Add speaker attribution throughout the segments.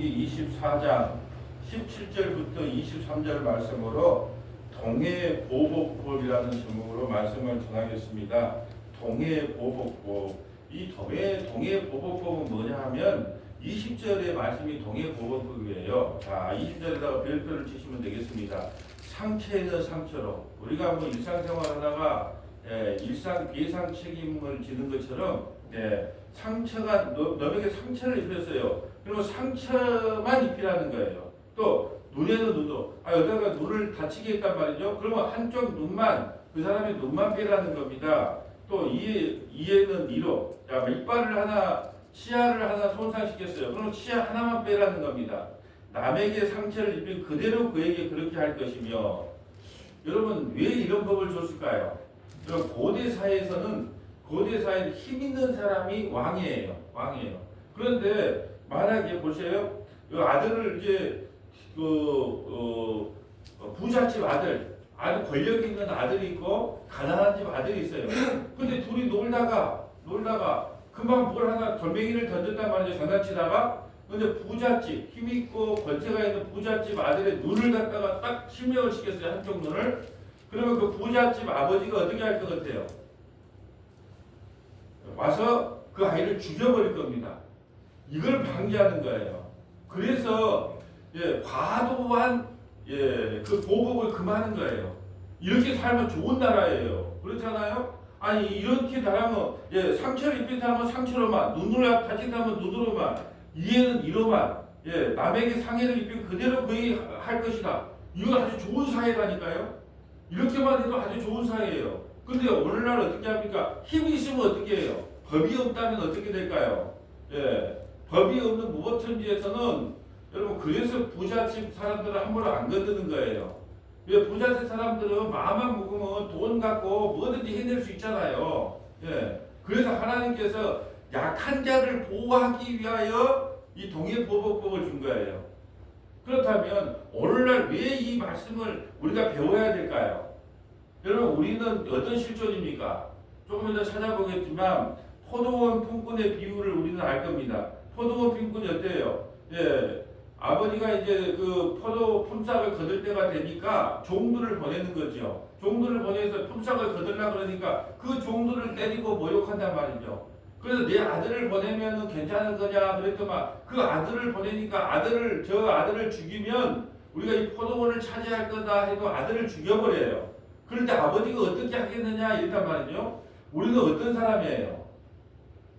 Speaker 1: 신명기 24장 17절부터 23절 말씀으로 동해보복법이라는 제목으로 말씀을 전하겠습니다. 동해보복법. 이 동해보복법은 뭐냐 하면 20절의 말씀이 동해보복법이에요. 자, 20절에다가 별표를 치시면 되겠습니다. 상처에는 상처로 우리가 뭐 일상생활 하다가 일상 비상 책임을 지는 것처럼 상처가 너에게 상처를 입혔어요. 그리고 상처만 입히라는 거예요. 또 눈에는 눈도 여기다가 눈을 다치게 했단 말이죠. 그러면 한쪽 눈만 그 사람의 눈만 빼라는 겁니다. 또 이에는 이로 이빨을 하나 치아를 하나 손상시켰어요. 그럼 치아 하나만 빼라는 겁니다. 남에게 상처를 입힌 그대로 그에게 그렇게 할 것이며 여러분 왜 이런 법을 줬을까요? 여러분 고대 사회에서는 힘 있는 사람이 왕이에요. 그런데 만약에 보세요. 아들을 이제 부잣집 아주 권력 있는 아들이 있고 가난한 집 아들이 있어요. 근데 둘이 놀다가 금방 뭘 하나 돌멩이를 던졌단 말이죠. 장난치다가. 근데 부잣집 힘있고 권세가 있는 부잣집 아들의 눈을 갖다가 딱 실명을 시켰어요. 한쪽 눈을. 그러면 그 부잣집 아버지가 어떻게 할 것 같아요? 와서 그 아이를 죽여버릴 겁니다. 이걸 방지하는 거예요. 그래서 과도한 그 보복을 금하는 거예요. 이렇게 살면 좋은 나라예요. 그렇잖아요? 아니 이렇게 나라면 상처를 입힌 사람은 상처로만, 눈을 다친 사람은 눈으로만, 이해는 이로만, 남에게 상해를 입힌 그대로 그에게 할 것이다. 이건 아주 좋은 사회라니까요. 이렇게만 해도 아주 좋은 사회예요. 근데 오늘날 어떻게 합니까? 힘이 있으면 어떻게 해요? 법이 없다면 어떻게 될까요? 법이 없는 무법천지에서는 여러분 그래서 부잣집 사람들은 함부로 안 건드는 거예요. 부잣집 사람들은 마음만 먹으면 돈 갖고 뭐든지 해낼 수 있잖아요. 그래서 하나님께서 약한 자를 보호하기 위하여 이 동해보복법을 준 거예요. 그렇다면 오늘날 왜 이 말씀을 우리가 배워야 될까요? 여러분 우리는 어떤 실존입니까? 조금 이따 찾아보겠지만 포도원 품꾼의 비유를 우리는 알 겁니다. 포도원 품꾼이 어때요? 아버지가 이제 그 포도 품삯을 거둘 때가 되니까 종들을 보내는 거죠. 종들을 보내서 품삯을 거둘라 그러니까 그 종들을 때리고 모욕한단 말이죠. 그래서 내 아들을 보내면은 괜찮은 거냐 그랬더만 그 아들을 보내니까 저 아들을 죽이면 우리가 이 포도원을 차지할 거다 해도 아들을 죽여버려요. 그런데 아버지가 어떻게 하겠느냐 이랬단 말이죠. 우리는 어떤 사람이에요?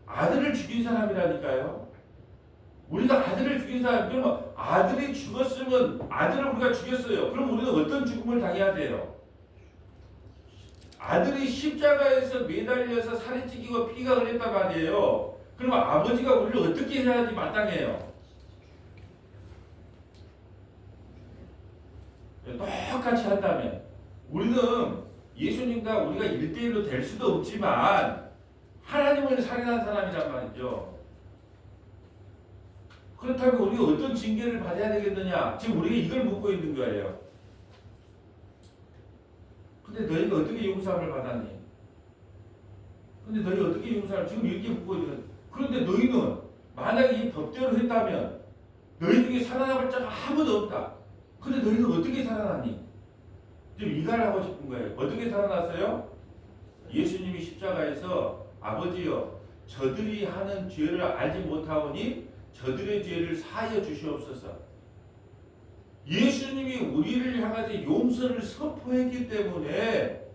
Speaker 1: 아들을 죽인 사람이라니까요. 우리가 아들을 죽인 사람, 그러면 아들이 죽었으면 아들을 우리가 죽였어요. 그럼 우리는 어떤 죽음을 당해야 돼요? 아들이 십자가에서 매달려서 살이 찢기고 피가 흘렸단 말이에요. 그러면 아버지가 우리를 어떻게 해야지 마땅해요? 똑같이 한다면 우리는 예수님과 우리가 1대1로 될 수도 없지만 하나님을 살인한 사람이란 말이죠. 그렇다면 우리가 어떤 징계를 받아야 되겠느냐? 지금 우리가 이걸 묻고 있는 거예요. 근데 너희가 어떻게 용서함을 받았니? 근데 너희가 어떻게 용서함을 지금 이렇게 묻고 있는 거예요. 그런데 너희는 만약에 이 법대로 했다면 너희 중에 살아남을 자가 아무도 없다. 근데 너희는 어떻게 살아났니? 지금 이걸 하고 싶은 거예요. 어떻게 살아났어요? 예수님이 십자가에서 아버지여 저들이 하는 죄를 알지 못하오니 저들의 죄를 사하여 주시옵소서. 예수님이 우리를 향해서 용서를 선포했기 때문에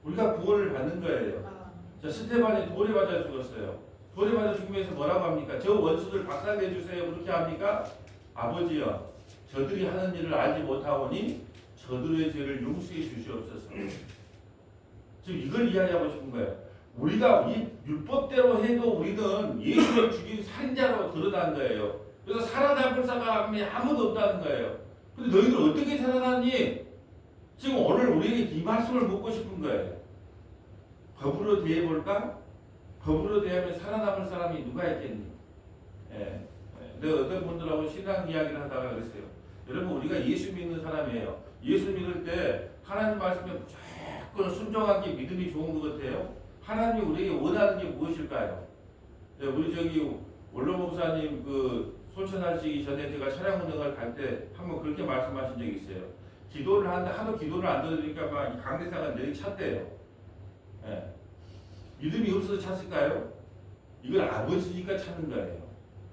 Speaker 1: 우리가 구원을 받는 거예요. 자, 스테반이 돌에 맞아 죽었어요. 돌에 맞아 죽으면서 뭐라고 합니까? 저 원수들 박살내 주세요. 그렇게 합니까? 아버지여 저들이 하는 일을 알지 못하오니 저들의 죄를 용서해 주시옵소서. 지금 이걸 이야기하고 싶은 거예요. 우리가 이 율법대로 해도 우리는 예수를 죽인 살인자로 드러난 거예요. 그래서 살아남을 사람이 아무도 없다는 거예요. 근데 너희들 어떻게 살아났니? 지금 오늘 우리에게 이 말씀을 묻고 싶은 거예요. 법으로 대해볼까? 법으로 대하면 살아남을 사람이 누가 있겠니? 내가 어떤 분들하고 신앙 이야기를 하다가 그랬어요. 여러분 우리가 예수 믿는 사람이에요. 예수 믿을 때 하나님 말씀에 무조건 순종하기 믿음이 좋은 것 같아요. 하나님이 우리에게 원하는 게 무엇일까요? 우리 원로 목사님 그 소천하시기 전에 제가 차량 운행을 갈 때 한번 그렇게 말씀하신 적이 있어요. 기도를 하는데 하도 기도를 안 들으니까 막 강대상을 내리찼대요. 예. 믿음이 없어서 찼을까요? 이걸 아버지니까 찾는 거예요.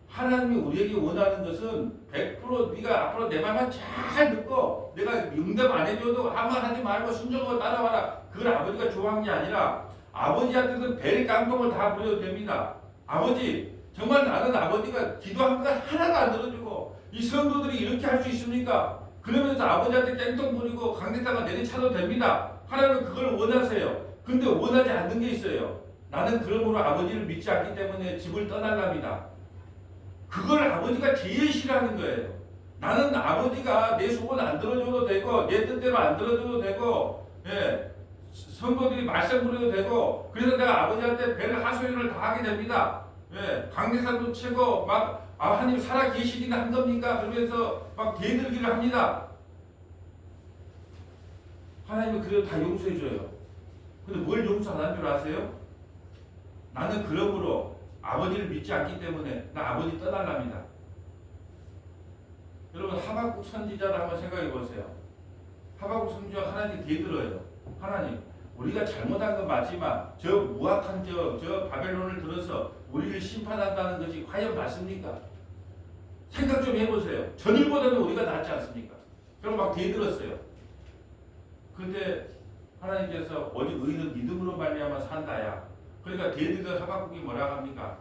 Speaker 1: 하나님이 우리에게 원하는 것은 100% 네가 앞으로 내 말만 잘 듣고 내가 응답 안 해줘도 아무 말 하지 말고 순종하고 따라와라. 그걸 아버지가 좋아하는 게 아니라 아버지한테는 별 감동을 다 부려도 됩니다. 아버지 정말 나는 아버지가 기도한 거 하나도 안 들어주고 이 성도들이 이렇게 할 수 있습니까? 그러면서 아버지한테 깽통 부리고 강대상을 내리쳐도 됩니다. 하나님은 그걸 원하세요. 근데 원하지 않는 게 있어요. 나는 그러므로 아버지를 믿지 않기 때문에 집을 떠날랍니다. 그걸 아버지가 제일 싫어하는 거예요. 나는 아버지가 내 소원 안 들어줘도 되고 내 뜻대로 안 들어줘도 되고 성도들이 말씀 부려도 되고 그래서 내가 아버지한테 별 하소연을 다 하게 됩니다. 강대상도 치고 막 하나님 살아 계시긴 한 겁니까? 그러면서 막 대들기를 합니다. 하나님은 그래도 다 용서해 줘요. 근데 뭘 용서 안 한 줄 아세요? 나는 그러므로 아버지를 믿지 않기 때문에 나 아버지 떠날랍니다. 여러분 하박국 선지자를 한번 생각해 보세요. 하박국 선지자가 하나님 대들어요. 하나님 우리가 잘못한 건 맞지만 저 무악한 저 바벨론을 들어서 우리를 심판한다는 것이 과연 맞습니까? 생각 좀 해보세요. 전일보다는 우리가 낫지 않습니까? 그럼 막 대들었어요. 근데 하나님께서 오직 의인은 믿음으로 말미암아 산다야. 그러니까 대들던 하박국이 뭐라고 합니까?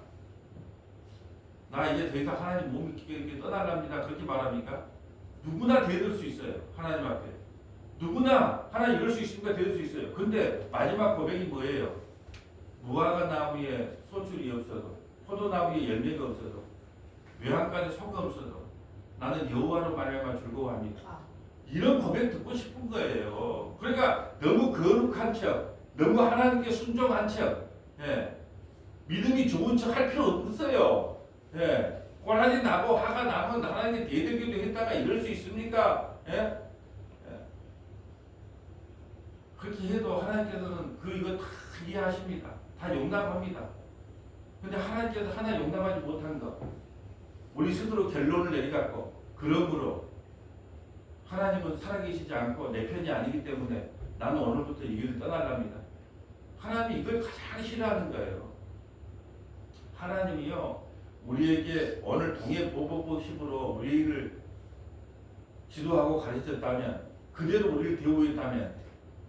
Speaker 1: 나 이제 더 이상 하나님 못 믿게 이렇게 떠날랍니다. 그렇게 말합니까? 누구나 대들 수 있어요. 하나님 앞에. 누구나 하나님 이럴 수 있습니까? 대들 수 있어요. 근데 마지막 고백이 뭐예요? 무화과 나무에 소출이 없어도 포도나무에 열매가 없어도 외양간에 소가 없어도 나는 여호와로 말미암아 즐거워합니다. 이런 고백 듣고 싶은 거예요. 그러니까 너무 거룩한 척, 너무 하나님께 순종한 척, 믿음이 좋은 척 할 필요 없어요. 꼬라지 나고 화가 나면 하나님께 대들기도 했다가 이럴 수 있습니까? 그렇게 해도 하나님께서는 이거 다 이해하십니다. 다 용납합니다. 근데 하나님께서 하나 용납하지 못한 거 우리 스스로 결론을 내려갖고 그러므로 하나님은 살아계시지 않고 내 편이 아니기 때문에 나는 오늘부터 이 길을 떠나랍니다. 하나님이 이걸 가장 싫어하는 거예요. 하나님이요 우리에게 오늘 동해 보복부 힘으로 우리를 지도하고 가르쳤다면 그대로 우리를 대우했다면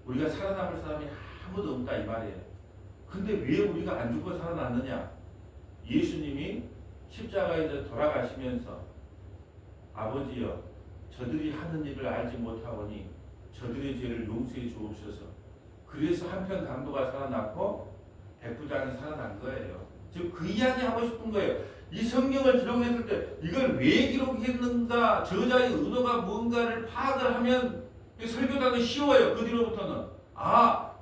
Speaker 1: 우리가 살아남을 사람이 아무도 없다 이 말이에요. 근데 왜 우리가 안 죽고 살아났느냐? 예수님이 십자가에서 돌아가시면서 아버지여 저들이 하는 일을 알지 못하오니 저들의 죄를 용서해 주옵소서. 그래서 한편 강도가 살아났고 백부장이 살아난 거예요. 지금 그 이야기 하고 싶은 거예요. 이 성경을 기록했을 때 이걸 왜 기록했는가 저자의 의도가 뭔가를 파악을 하면 설교자는 쉬워요. 그 뒤로부터는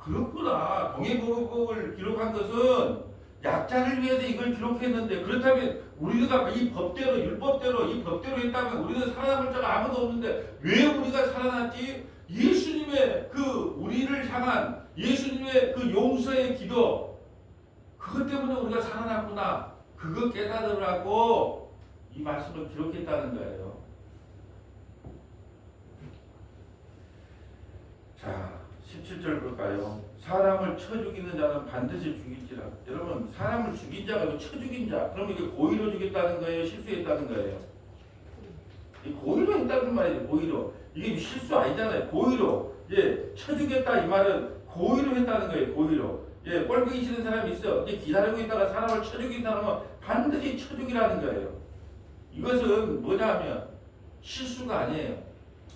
Speaker 1: 그렇구나. 동해보복을 기록한 것은 약자를 위해서 이걸 기록했는데 그렇다면 우리가 이 법대로 율법대로 이 법대로 했다면 우리는 살아남을 자가 아무도 없는데 왜 우리가 살아났지? 예수님의 그 우리를 향한 예수님의 그 용서의 기도 그것 때문에 우리가 살아났구나. 그거 깨달으라고 이 말씀을 기록했다는 거예요. 자 17절 볼까요? 사람을 쳐 죽이는 자는 반드시 죽일지라. 여러분 사람을 죽인 자가 아니고 쳐 죽인 자. 그럼 이게 고의로 죽였다는 거예요? 실수했다는 거예요? 고의로 했다는 말이죠. 고의로. 이게 실수 아니잖아요. 고의로. 쳐 죽였다 이 말은 고의로 했다는 거예요. 고의로. 꼴보기 싫은 사람이 있어. 기다리고 있다가 사람을 쳐 죽인 사람은 반드시 쳐 죽이라는 거예요. 이것은 뭐냐면 실수가 아니에요.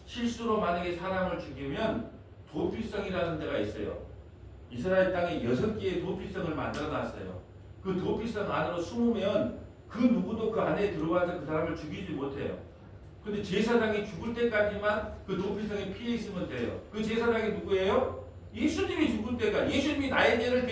Speaker 1: 실수로 만약에 사람을 죽이면 도피성이라는 데가 있어요. 이스라엘 땅에 6개의 도피성을 만들어 놨어요. 그 도피성 안으로 숨으면 그 누구도 그 안에 들어와서 그 사람을 죽이지 못해요. 근데 제사장이 죽을 때까지만 그 도피성에 피해 있으면 돼요. 그 제사장이 누구예요? 예수님이 죽을 때까지, 예수님이 나의 죄를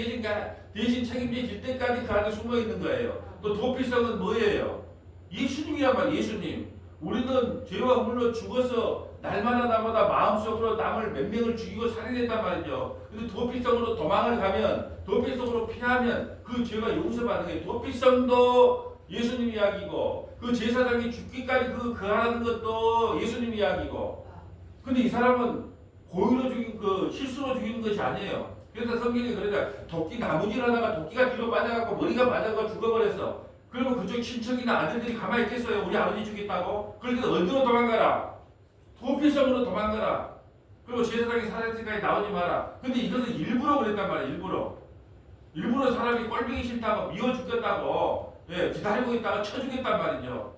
Speaker 1: 대신 책임질 때까지 그 안에 숨어 있는 거예요. 또 도피성은 뭐예요? 예수님이란 말, 예수님. 우리는 죄와 홀로 죽어서 날마다 나마다 마음속으로 남을 몇 명을 죽이고 살인했단 말이죠. 근데 도피성으로 도망을 가면, 도피성으로 피하면 그 죄가 용서받는 거예요. 도피성도 예수님 이야기고, 그 제사장이 죽기까지 그 하는 것도 예수님 이야기고. 근데 이 사람은 고의로 죽인 실수로 죽인 것이 아니에요. 그래서 성경이 그러니까 도끼 나무질 하다가 도끼가 뒤로 빠져갖고 머리가 맞아가 죽어버렸어. 그러면 그쪽 친척이나 아들들이 가만히 있겠어요? 우리 아버지 죽겠다고? 그러니까 어디로 도망가라? 도피성으로 도망가라. 그리고 제사장이 살았으니까 나오지 마라. 근데 이것은 일부러 그랬단 말이야. 일부러 사람이 꼴보기 싫다고 미워 죽겠다고 기다리고 있다가 쳐주겠단 말이죠.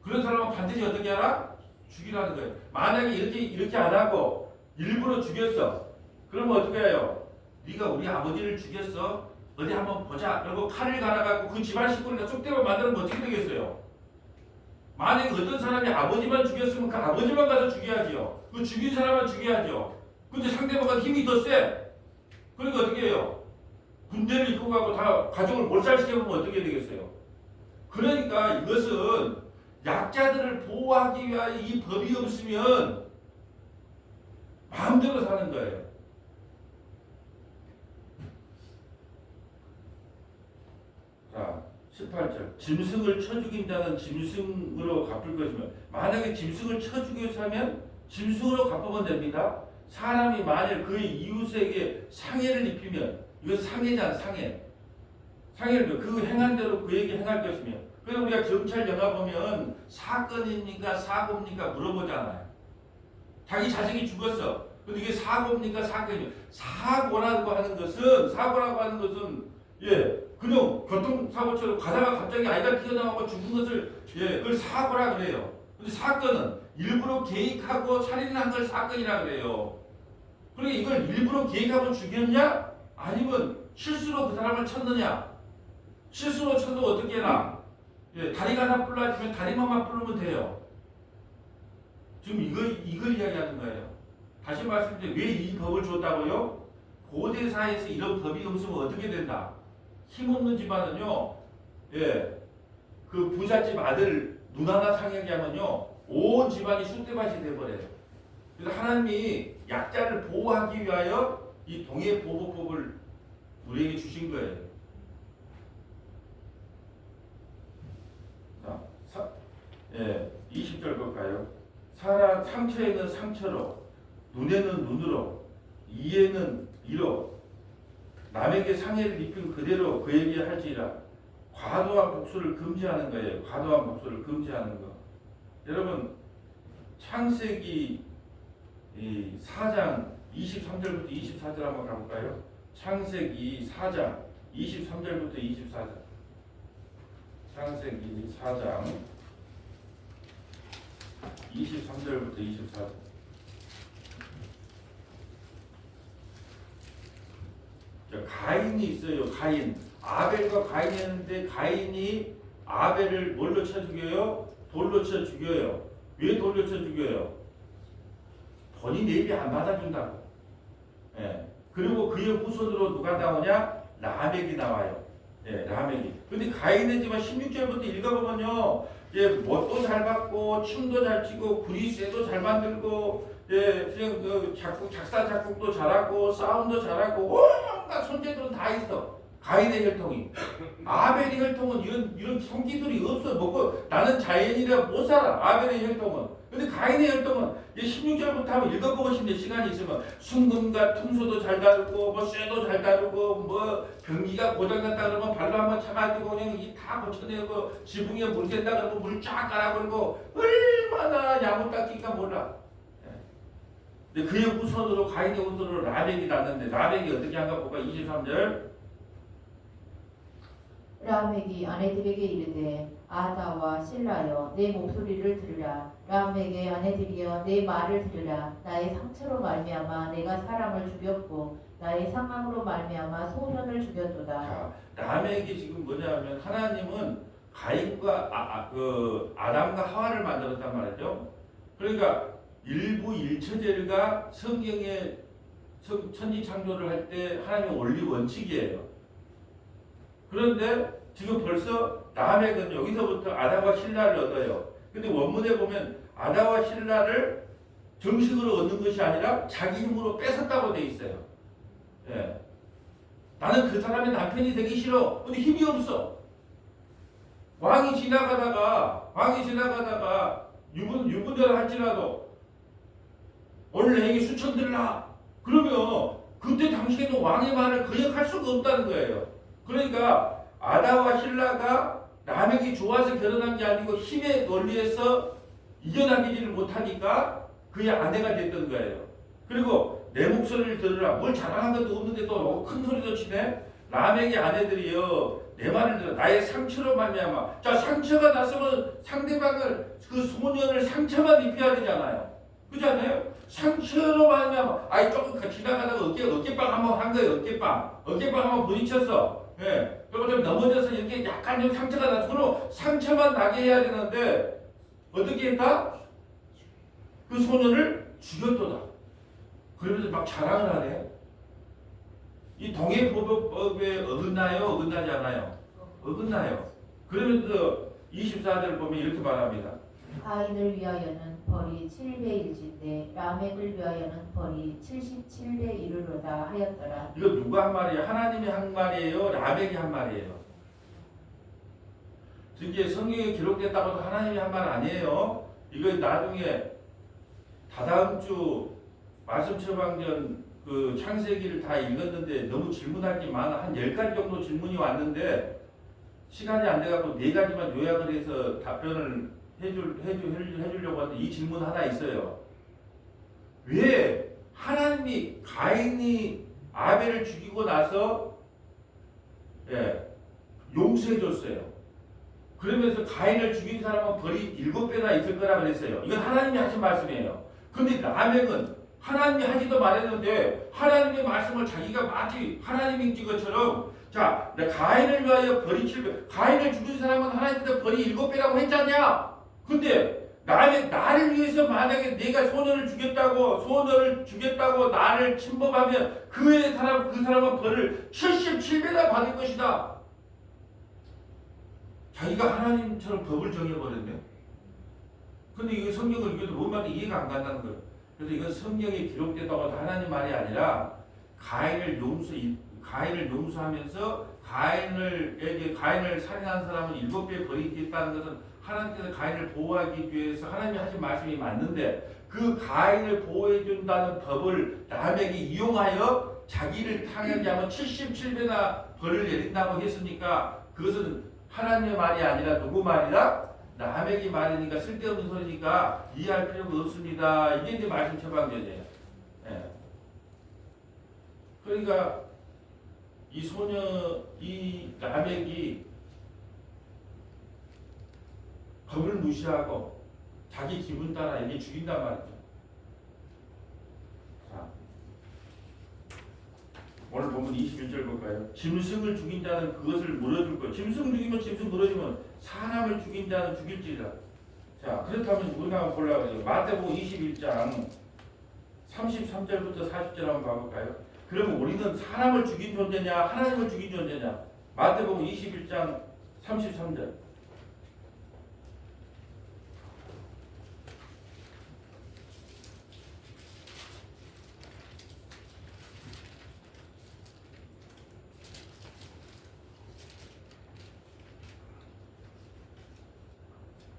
Speaker 1: 그런 사람은 반드시 어떻게 하라? 죽이라는 거예요. 만약에 이렇게 안 하고 일부러 죽였어. 그러면 어떻게 해요? 네가 우리 아버지를 죽였어? 어디 한번 보자. 그리고 칼을 갈아갖고 그 집안 식구를 쏙대고 만들면 어떻게 되겠어요? 만약에 어떤 사람이 아버지만 죽였으면 그 아버지만 가서 죽여야지요. 그 죽인 사람만 죽여야죠. 근데 상대방은 힘이 더 세. 그러니까 어떻게 해요? 군대를 입고 가고 다 가족을 몰살시켜보면 어떻게 되겠어요? 그러니까 이것은 약자들을 보호하기 위하여 이 법이 없으면 마음대로 사는 거예요. 자, 18절. 짐승을 쳐 죽인 자는 짐승으로 갚을 것이며, 만약에 짐승을 쳐 죽여서 하면 짐승으로 갚으면 됩니다. 사람이 만일 그의 이웃에게 상해를 입히면, 이건 상해잖아, 상해. 상해를 그 행한 대로 그에게 행할 것이며. 그래서 우리가 경찰 영화 보면 사건입니까 사고입니까 물어보잖아요. 자기 자식이 죽었어. 근데 이게 사고입니까 사건입니까? 사고라고 하는 것은 그냥 교통사고처럼 가다가 갑자기 아이가 튀어나오고 죽은 것을 그걸 사고라 그래요. 근데 사건은 일부러 계획하고 살인한 걸 사건이라 그래요. 그러니까 이걸 일부러 계획하고 죽였냐? 아니면 실수로 그 사람을 쳤느냐? 실수로 쳐도 어떻게 해라? 다리가 하나 불러지면 다리만 부르면 돼요. 지금 이걸 이야기하는 거예요. 다시 말씀드리면 왜 이 법을 줬다고요? 고대 사회에서 이런 법이 없으면 어떻게 된다? 힘없는 집안은요, 그 부잣집 아들 눈 하나 상하게 하면요, 온 집안이 쑥대밭이 돼버려요. 그래서 하나님이 약자를 보호하기 위하여 이 동해보호법을 우리에게 주신 거예요. 자, 20절 볼까요? 상처에는 상처로, 눈에는 눈으로, 이에는 이로, 남에게 상해를 입힌 그대로 그에게 할지라. 과도한 복수를 금지하는 거예요. 과도한 복수를 금지하는 거. 여러분, 창세기 4장 23절부터 24절 한번 가볼까요? 창세기 4장 23절부터 24절. 창세기 4장 23절부터 24절. 가인이 있어요. 가인. 아벨과 가인이 했는데 가인이 아벨을 뭘로 쳐 죽여요? 돌로 쳐 죽여요. 왜 돌로 쳐 죽여요? 본인 예비 안 받아준다고. 그리고 그의 후손으로 누가 나오냐? 라멕이 나와요. 라멕이. 근데 가인의 집안 16절부터 읽어보면요, 못도 잘 받고 춤도 잘 추고 구리쇠도 잘 만들고, 그냥 작사 작곡도 잘하고 싸움도 잘하고 온갖 손재주는 다 있어. 가인의 혈통이. 아벨의 혈통은 이런 성기들이 없어. 먹고 나는 자연이라 못 살아. 아벨의 혈통은. 근데 가인의 혈통은 16절부터 한번 읽어보고 싶네. 시간이 있으면 순금과 퉁소도 잘 다루고 쇠도 잘 다루고 변기가 고장났다 그러면 발로 한번 차가지고 그냥 다 고쳐내고 지붕에 물 샌다 그러면 물 쫙 깔아버리고 얼마나 야무딱지가 몰라. 근데 그의 후손으로 가인의 후손으로 라멕이 났는데 라멕이 어떻게 한가 볼까? 23절.
Speaker 2: 라멕이 아내들에게 이르되 아다와 실라여 내 목소리를 들으라. 라멕의 아내들이여 내 말을 들으라. 나의 상처로 말미암아 내가 사람을 죽였고 나의 상함으로 말미암아 소년을 죽였도다.
Speaker 1: 자, 라멕이 지금 뭐냐면 하나님은 가인과 아담과 하와를 만들었단 말이죠. 그러니까 일부 일처제가 성경에 천지 창조를 할 때 하나님의 원리 원칙이에요. 그런데 지금 벌써 라멕은 여기서부터 아다와 실라를 얻어요. 근데 원문에 보면 아다와 실라를 정식으로 얻는 것이 아니라 자기 힘으로 뺏었다고 돼 있어요. 나는 그 사람의 남편이 되기 싫어. 근데 힘이 없어. 왕이 지나가다가 왕이 지나가다가 유분대를 할지라도 오늘 내게 수천 들라 그러면 그때 당시에는 왕의 말을 거역할 수가 없다는 거예요. 그러니까 아다와 실라가 라멕이 좋아서 결혼한 게 아니고 힘의 논리에서 이겨나가지를 못하니까 그의 아내가 됐던 거예요. 그리고 내 목소리를 들으라. 뭘 자랑한 것도 없는데 또 큰 소리도 치네. 라멕의 아내들이요 내 말을 들어. 나의 상처로 말미암아. 자, 상처가 났으면 상대방을 그 소년을 상처만 입혀야 되잖아요. 그렇잖아요. 상처로 말미암아. 아이 조금 지나가다가 어깨빵 한번 한 거예요. 어깨빵 한번 부딪혔어. 예. 그리고 좀 넘어져서 이렇게 약간 좀 상처가 났어. 그럼 상처만 나게 해야 되는데 어떻게 했다? 그 소년을 죽였도다. 그러면서 막 자랑을 하네. 이 동해보복법에 어긋나요? 어긋나지 않아요? 어긋나요. 그러면서 24절을 보면 이렇게 말합니다.
Speaker 2: 가인을 위하여는 벌이 700일진데 라멕을 위하여는 벌이 77배 이르로다 하였더라.
Speaker 1: 이거 누가 한 말이에요? 하나님이 한 말이에요? 라멕이 한 말이에요? 이게 성경에 기록됐다고도 하나님이 한 말 아니에요. 이거 나중에 다다음 주 말씀 처방전 그 창세기를 다 읽었는데 너무 질문할 게 많아. 한 10가지 정도 질문이 왔는데 시간이 안 돼갖고 4가지만 요약을 해서 답변을 해주려고 하는데 이 질문 하나 있어요. 왜 하나님이 가인이 아벨을 죽이고 나서 용서해 줬어요. 그러면서 가인을 죽인 사람은 벌이 7배나 있을 거라 그랬어요. 이건 하나님이 하신 말씀이에요. 근데 라멕은 하나님이 하지도 말했는데 하나님의 말씀을 자기가 마치 하나님인 것처럼 자, 가인을 위하여 벌이 7배. 가인을 죽인 사람은 하나님께서 벌이 7배라고 했잖냐? 근데 나를 위해서 만약에 내가 소년을 죽였다고 나를 침범하면 그 사람은 벌을 77배나 받을 것이다. 자기가 하나님처럼 법을 정해버렸네. 근데 이거 성경을 읽어도 뭔 말인지 이해가 안 간다는 거예요. 그래서 이건 성경에 기록됐다고 해도 하나님 말이 아니라 가인을 용서하면서 가인을 살인한 사람은 7배 벌이겠다는 것은 하나님께서 가인을 보호하기 위해서 하나님이 하신 말씀이 맞는데 그 가인을 보호해준다는 법을 라멕이 이용하여 자기를 향하지 않으면 77배나 벌을 내린다고 했으니까 그것은 하나님의 말이 아니라 누구 말이다? 라멕이 말이니까 쓸데없는 소리니까 이해할 필요가 없습니다. 이게 이제 말씀 처방전이에요. 예. 그러니까 이 라멕이 법을 무시하고 자기 기분 따라 이게 죽인단 말이죠. 자, 오늘 보면 21절 볼까요? 짐승을 죽인 자는 그것을 물어줄 거예요. 짐승 죽이면 짐승 물어주면 사람을 죽인 자는 죽일지라. 자, 그렇다면 우리가 한번 보려고 해요. 마태복음 21장 33절부터 40절 한번 봐볼까요? 그러면 우리는 사람을 죽인 존재냐 하나님을 죽인 존재냐? 마태복음 21장 33절.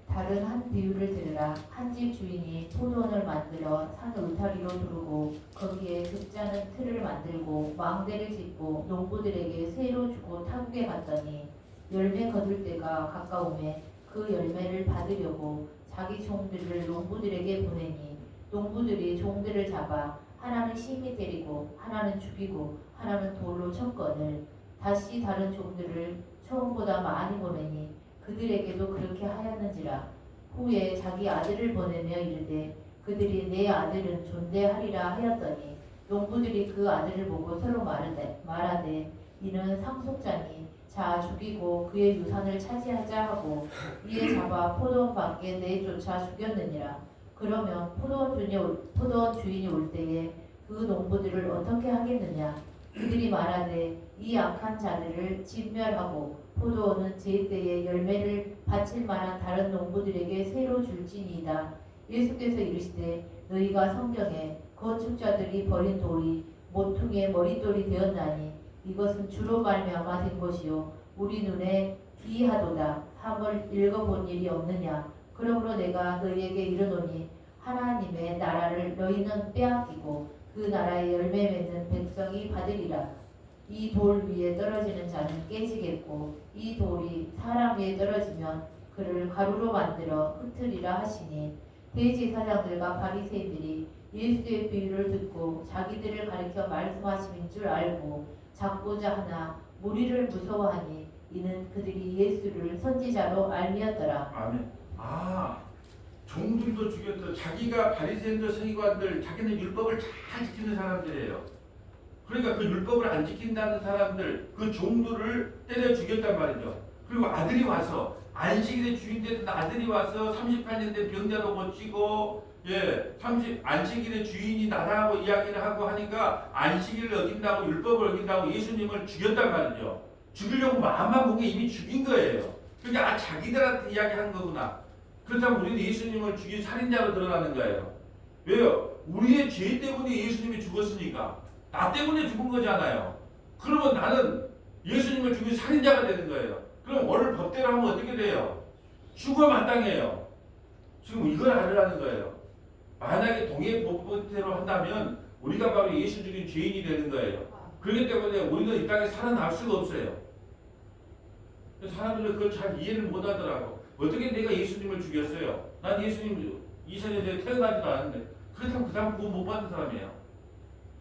Speaker 2: 다른 한 비유를 들으라. 한 집 주인이 포도원을 만들어 산 울타리로 두르고 거기에 득자는 틀을 만들고 망대를 짓고 농부들에게 새로 주고 타국에 갔더니 열매 거둘 때가 가까우매 그 열매를 받으려고 자기 종들을 농부들에게 보내니 농부들이 종들을 잡아 하나는 심히 때리고 하나는 죽이고 하나는 돌로 쳤거늘 다시 다른 종들을 처음보다 많이 보내니 그들에게도 그렇게 하였는지라. 후에 자기 아들을 보내며 이르되 그들이 내 아들은 존대하리라 하였더니 농부들이 그 아들을 보고 서로 말하되 이는 상속자니 자 죽이고 그의 유산을 차지하자 하고 이에 잡아 포도원 밖에 내쫓아 죽였느니라. 그러면 포도원 주인이 올 때에 그 농부들을 어떻게 하겠느냐? 그들이 말하되 이 악한 자들을 진멸하고 포도원은 제 때에 열매를 바칠 만한 다른 농부들에게 새로 줄지니이다. 예수께서 이르시되 너희가 성경에 건축자들이 버린 돌이 모퉁이의 머릿돌이 되었나니 이것은 주로 말미암아 된 것이요 우리 눈에 기이하도다 함을 읽어본 일이 없느냐. 그러므로 내가 너희에게 이르노니 하나님의 나라를 너희는 빼앗기고 그 나라의 열매 맺는 백성이 받으리라. 이 돌 위에 떨어지는 자는 깨지겠고 이 돌이 사람 위에 떨어지면 그를 가루로 만들어 흩으리라 하시니 대제사장들과 바리새인들이 예수의 비유를 듣고 자기들을 가리켜 말씀하심인 줄 알고 잡고자 하나 무리를 무서워하니 이는 그들이 예수를 선지자로 알미었더라.
Speaker 1: 아멘. 종들도 죽였다. 자기가 바리새인들 서기관들 자기는 율법을 잘 지키는 사람들이에요. 그러니까 그 율법을 안 지킨다는 사람들 그 종들을 때려 죽였단 말이죠. 그리고 아들이 와서 안식일의 주인 되던 아들이 와서 38년 된 병자로 고치고 안식일의 주인이 나라고 이야기를 하고 하니까 안식일을 어긴다고 율법을 어긴다고 예수님을 죽였단 말이죠. 죽이려고 마음만 보게 이미 죽인 거예요. 그러니까 자기들한테 이야기한 거구나. 그렇다면 우리는 예수님을 죽인 살인자로 드러나는 거예요. 왜요? 우리의 죄 때문에 예수님이 죽었으니까. 나 때문에 죽은 거잖아요. 그러면 나는 예수님을 죽인 살인자가 되는 거예요. 그럼 오늘 법대로 하면 어떻게 돼요? 죽어 마땅해요. 지금 이걸 알으라는 거예요. 만약에 동해 법대로 한다면 우리가 바로 예수 죽인 죄인이 되는 거예요. 그렇기 때문에 우리는 이 땅에 살아날 수가 없어요. 사람들은 그걸 잘 이해를 못 하더라고. 어떻게 내가 예수님을 죽였어요? 난 예수님 이전에 태어나지도 않았는데. 그렇다면 그 사람 구원 못 받는 사람이에요.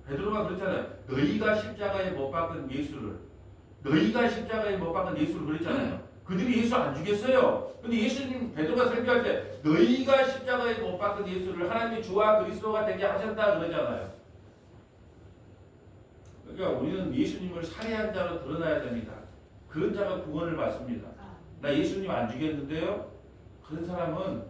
Speaker 1: 베드로가 그랬잖아요. 너희가 십자가에 못 박은 예수를 그랬잖아요. 그들이 예수 안 죽였어요. 근데 예수님 베드로가 설교할 때 너희가 십자가에 못 박은 예수를 하나님의 주와 그리스도가 되게 하셨다 그러잖아요. 그러니까 우리는 예수님을 살해한 자로 드러나야 됩니다. 그런 자가 구원을 받습니다. 나 예수님 안 죽였는데요. 그런 사람은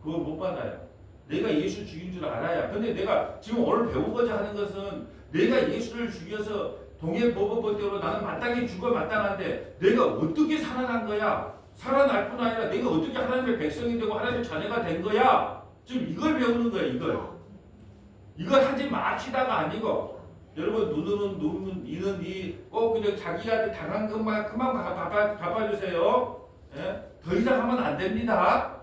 Speaker 1: 그거 못 받아요. 내가 예수 죽인 줄 알아야. 근데 내가 지금 오늘 배우고자 하는 것은 내가 예수를 죽여서 동해법법대로 나는 마땅히 죽어 마땅한데 내가 어떻게 살아난 거야? 살아날 뿐 아니라 내가 어떻게 하나님의 백성이 되고 하나님의 자녀가 된 거야? 지금 이걸 배우는 거예요. 이걸 하지 맙시다가 아니고 여러분 눈은 이는 꼭 그냥 자기한테 당한 것만큼만 갚아주세요. 더 이상 하면 안 됩니다.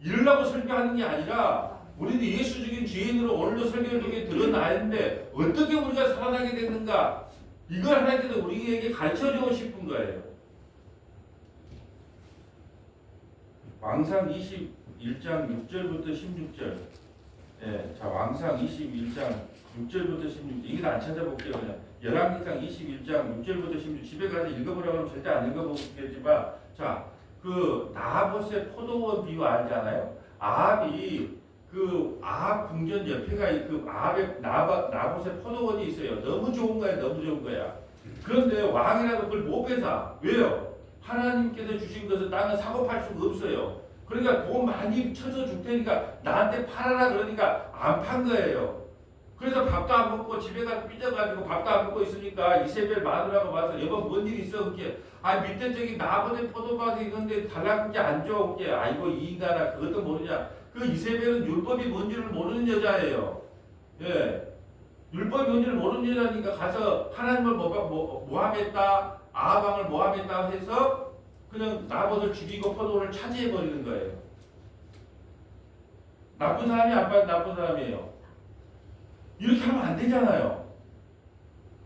Speaker 1: 이러려고 설교하는 게 아니라 우리는 예수 죽인 죄인으로 오늘도 설교를 통해 드러나는데 어떻게 우리가 살아나게 됐는가? 이걸 하나님께서 우리에게 가르쳐주고 싶은 거예요. 왕상 21장 6절부터 16절. 자, 왕상 21장 6절부터 16절. 이건 안 찾아볼게요. 그냥 열왕기상 21장 6절부터 16절. 집에 가서 읽어보라고 하면 절대 안 읽어보겠지만, 자, 그 나봇의 포도원 비유 알잖아요. 아합이 그 아합 궁전 옆에가 그 아합의 나봇의 포도원이 있어요. 너무 좋은 거야, 너무 좋은 거야. 그런데 왕이라도 그걸 못 뺏어. 왜요? 하나님께서 주신 것을 땅은 사고 팔 수가 없어요. 그러니까 돈 많이 쳐서 줄 테니까 나한테 팔아라 그러니까 안 판 거예요. 그래서 밥도 안 먹고 집에 가서 삐져가지고 밥도 안 먹고 있으니까 이세벨 마누라가 와서 여보 뭔 일 있어? 그게 밑에 저기 나봇의 포도밭이 있는데 달라는 게 안 줘. 그게 아이고 이 인간아 그것도 모르냐. 그 이세벨은 율법이 뭔지를 모르는 여자예요. 율법이 뭔지를 모르는 여자니까 가서 하나님을 모함했다. 아합왕을 모함했다 해서 그냥 나봇을 죽이고 포도원을 차지해버리는 거예요. 나쁜 사람이 나쁜 사람이에요. 이렇게 하면 안 되잖아요.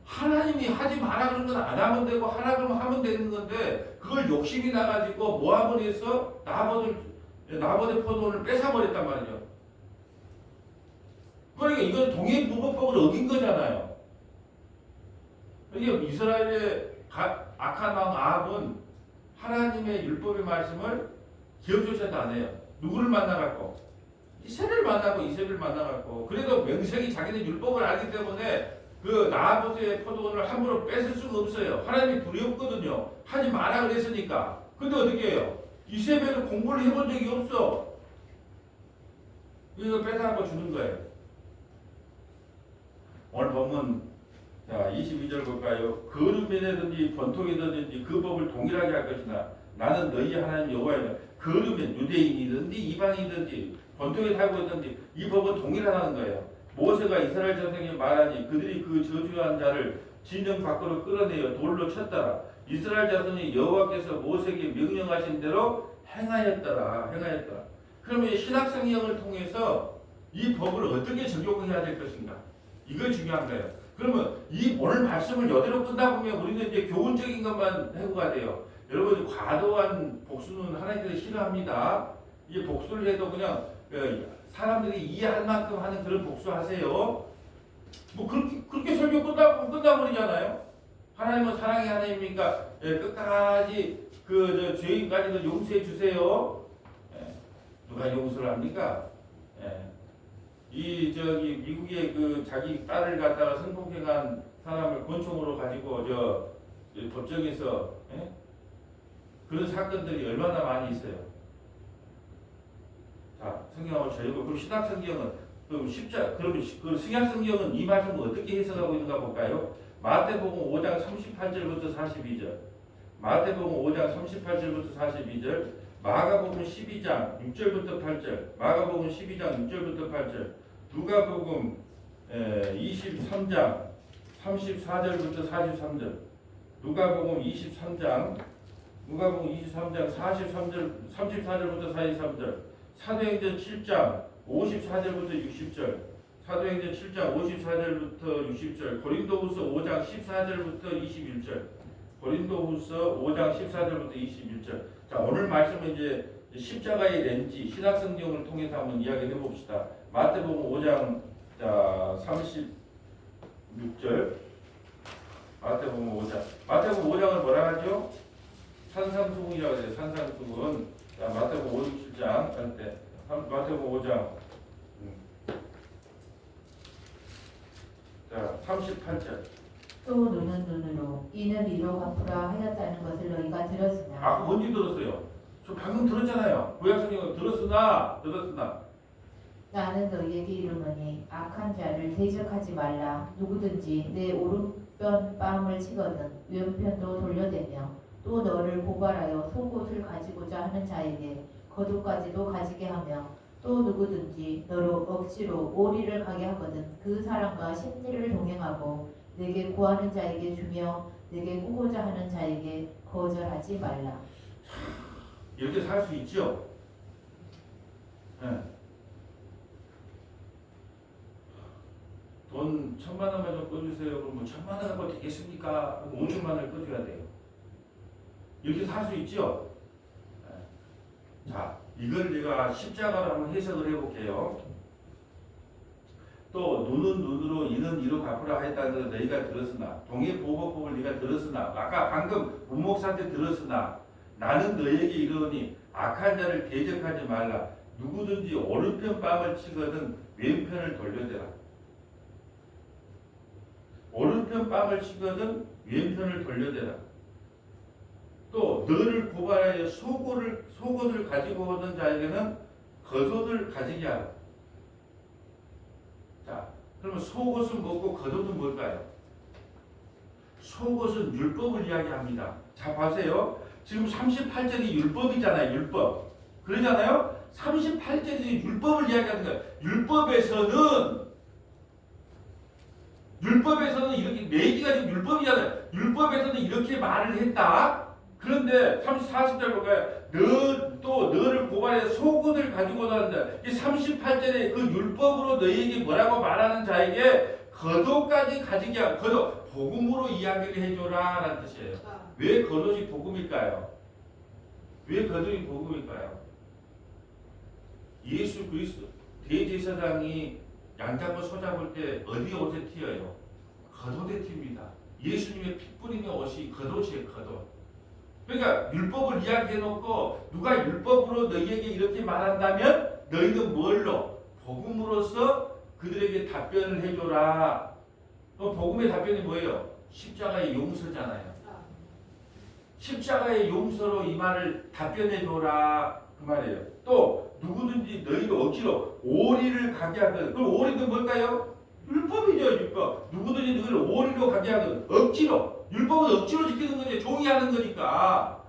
Speaker 1: 하나님이 하지 마라 그런 건 안 하면 되고 하라 그러면 하면 되는 건데 그걸 욕심이 나가지고 모함을 해서 나봇의 포도원을 뺏어버렸단 말이죠. 그러니까 이건 동해부법법을 어긴 거잖아요. 이게 이스라엘의 악한 왕 아합은 하나님의 율법의 말씀을 기억조차도 안 해요. 누구를 만나갖고? 이세벨을 만나갖고. 그래도 명색이 자기는 율법을 알기 때문에 그 나봇의 포도원을 함부로 뺏을 수가 없어요. 하나님이 두렵거든요. 하지 마라 그랬으니까. 근데 어떻게 해요? 이세벨은 공부를 해본 적이 없어. 이거 뺏어갖고 주는 거예요. 오늘 본문 자 22절 볼까요? 거름이든지 번통이든지 그 법을 동일하게 할 것이나 나는 너희 하나님 여호와이다. 거름은 유대인이든지 이방인이든지 번통에 살고 있든지 이 법은 동일하다는 거예요. 모세가 이스라엘 자손에게 말하니 그들이 그 저주한 자를 진정 밖으로 끌어내어 돌로 쳤더라. 이스라엘 자손이 여호와께서 모세에게 명령하신 대로 행하였더라. 그 그러면 신학성경을 통해서 이 법을 어떻게 적용해야 될 것인가? 이거 중요한 거예요. 그러면 이 오늘 말씀을 이대로 끝나 보면 우리는 이제 교훈적인 것만 해고가 돼요. 여러분 과도한 복수는 하나님께서 싫어합니다. 이 복수를 해도 그냥 사람들이 이해할 만큼 하는 그런 복수하세요. 뭐 그렇게 설교 끝나버리잖아요. 하나님은 사랑의 하나님이니까 끝까지 죄인까지도 용서해 주세요. 누가 용서를 합니까? 미국의 자기 딸을 갖다가 성폭행한 사람을 권총으로 가지고 법정에서 그런 사건들이 얼마나 많이 있어요. 자, 성경하고 저희고 그럼 신약 성경은 그럼 그 신약 성경은 이 말씀을 어떻게 해석하고 있는가 볼까요? 마태복음 5장 38절부터 42절, 마태복음 5장 38절부터 42절, 마가복음 12장 6절부터 8절, 마가복음 12장 6절부터 8절, 누가복음 23장 34절부터 43절, 누가복음 23장 34절부터 43절, 사도행전 7장 54절부터 60절, 사도행전 7장 54절부터 60절, 고린도후서 5장 14절부터 21절, 고린도후서 5장 14절부터 21절. 자, 오늘 말씀은 이제 십자가의 렌지 신학성경을 통해서 한번 이야기해 봅시다. 마태복음 5장 36절, 마태복음 5장을 뭐라 하죠? 산상수훈이라고 해요. 산상수훈. 자, 마태복음 5, 7장 할 때 마태복음 5장 38절.
Speaker 2: 또 눈은 눈으로 이는 이로 갚으라 하였다는 것을 너희가 들었으나
Speaker 1: 뭔지 들었어요? 저 방금 들었잖아요. 구약성경은 들었으나
Speaker 2: 나는 너희에게 이르노니 악한 자를 대적하지 말라. 누구든지 내 오른편 뺨을 치거든 왼편도 돌려대며 또 너를 고발하여 속옷을 가지고자 하는 자에게 겉옷까지도 가지게 하며 또 누구든지 너로 억지로 오리를 가게 하거든 그 사람과 심리를 동행하고 내게 구하는 자에게 주며 내게 꾸고자 하는 자에게 거절하지 말라.
Speaker 1: 이렇게 살 수 있죠? 돈 1,000만 원만 좀 꺼주세요. 그러면 1,000만 원 갖고 되겠습니까? 5천만 원을 꺼줘야 돼요. 이렇게 살 수 있죠? 자, 이걸 내가 십자가로 한번 해석을 해볼게요. 또 눈은 눈으로 이는 이로 갚으라 했다는 것을 너희가 들었으나 동해보복법을 네가 들었으나 아까 방금 문목사한테 들었으나 나는 너희에게 이르노니 악한 자를 대적하지 말라. 누구든지 오른편 뺨을 치거든 왼편을 돌려대라. 오른편 뺨을 치거든 왼편을 돌려대라. 또 너를 고발하여 속옷을 가지고 오던 자에게는 겉옷을 가지게 하라. 자, 그러면 속옷은 뭐고 겉옷은 뭘까요? 속옷은 율법을 이야기합니다. 자, 보세요. 지금 38절이 율법이잖아요. 율법. 그러잖아요. 38절이 율법을 이야기하는 거예요. 율법에서는 이렇게 내기가 지금 율법이잖아요. 율법에서는 이렇게 말을 했다. 그런데 40절 볼까요? 너를 고발해 속옷을 가지고 나온다. 이 38절에 그 율법으로 너희에게 뭐라고 말하는 자에게 겉옷까지 가지게 하고 겉옷 복음으로 이야기를 해줘라 라는 뜻이에요. 왜 겉옷이 복음일까요? 왜 겉옷이 복음일까요? 예수 그리스도 대제사장이 양 잡고 소 잡을 때 어디 옷에 튀어요? 겉옷에 튑니다. 예수님의 피 뿌리는 옷이 겉옷이에요. 겉옷. 그러니까 율법을 이야기해놓고 누가 율법으로 너희에게 이렇게 말한다면 너희는 뭘로? 복음으로서 그들에게 답변을 해줘라. 그럼 복음의 답변이 뭐예요? 십자가의 용서잖아요. 십자가의 용서로 이 말을 답변해줘라 그 말이에요. 또 누구든지 너희를 억지로 오리를 가게 하거든. 그럼 오리는 뭘까요? 율법이죠. 율법. 누구든지 너희를 오리로 가게 하거든. 억지로. 율법은 억지로 지키는 거지. 종이 하는 거니까.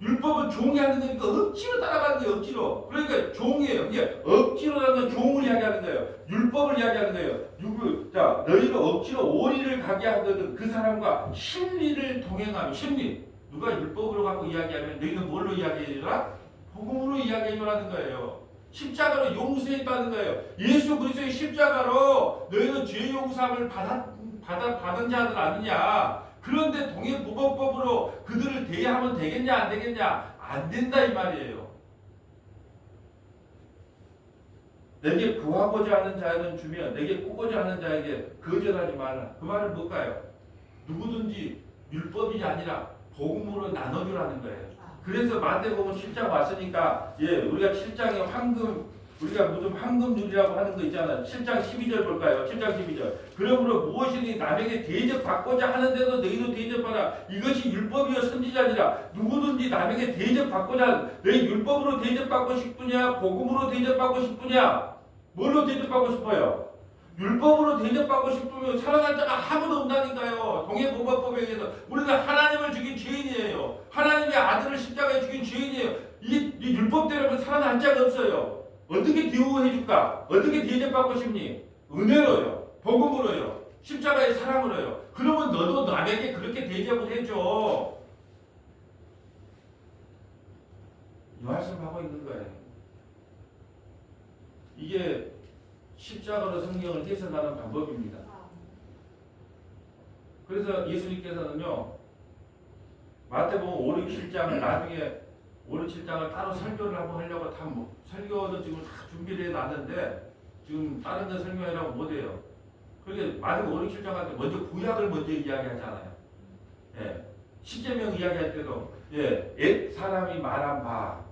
Speaker 1: 율법은 종이 하는 거니까 억지로 따라가는 거예요. 억지로. 그러니까 종이에요. 이게 억지로라는 건 종을 이야기하는 거예요. 율법을 이야기하는 거예요. 너희를 억지로 오리를 가게 하거든. 그 사람과 심리를 동행하며 심리. 누가 율법으로 갖고 이야기하면 너희는 뭘로 이야기해주라? 복음으로 이야기해주라는 거예요. 십자가로 용서했다는 거예요. 예수 그리스도의 십자가로 너희는 죄 용서함을 받은 자들 아니냐. 그런데 동해보복법으로 그들을 대하면 되겠냐 안 되겠냐? 안 된다 이 말이에요. 내게 구하고자 하는 자는 주며 내게 꾸고자 하는 자에게 거절하지 말라. 그 말은 뭘까요? 누구든지 율법이 아니라 복음으로 나눠주라는 거예요. 그래서 마태복음 7장 왔으니까 우리가 7장에 우리가 무슨 황금률이라고 하는 거 있잖아요. 7장 12절 볼까요? 7장 12절. 그러므로 무엇이니 남에게 대접받고자 하는데도 너희도 대접하라. 이것이 율법이요 선지자니라. 누구든지 남에게 대접받고자 너희 율법으로 대접받고 싶으냐? 복음으로 대접받고 싶으냐? 뭘로 대접받고 싶어요? 율법으로 대접받고 싶으면 살아날 자가 아무도 없다니까요. 동해보복법에 의해서 우리는 하나님을 죽인 죄인이에요. 하나님의 아들을 십자가에 죽인 죄인이에요. 이 율법대로는 살아날 자가 없어요. 어떻게 대우해줄까? 어떻게 대접받고 싶니? 은혜로요. 복음으로요. 십자가의 사랑으로요. 그러면 너도 남에게 그렇게 대접을 해줘. 이 말씀하고 있는 거예요. 이게 십자가로 성경을 해석하는 방법입니다. 그래서 예수님께서는요, 마태복음 5, 6, 7장을 나중에 5, 6, 7장을 따로 설교를 한번 하려고 설교는 지금 다 준비를 해놨는데 지금 다른 데 설명하려고 못해요. 그러니까 마태복음 5, 6, 7장한테 먼저 구약을 먼저 이야기하잖아요. 십계명 이야기할 때도 옛 사람이 말한 바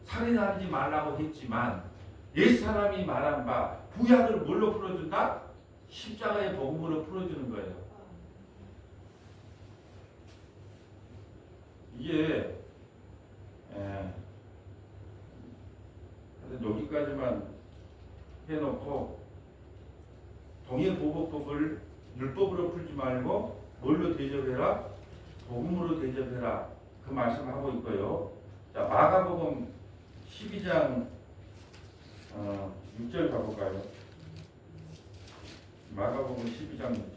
Speaker 1: 살인하지 말라고 했지만 옛 사람이 말한 바 구약을 뭘로 풀어준다? 십자가의 복음으로 풀어주는 거예요. 이게 여기까지만 해놓고 동해보복법을 율법으로 풀지 말고 뭘로 대접해라? 복음으로 대접해라. 그 말씀하고 있고요. 자, 마가복음 12장 6절 가볼까요? 마가복음 12장 6절.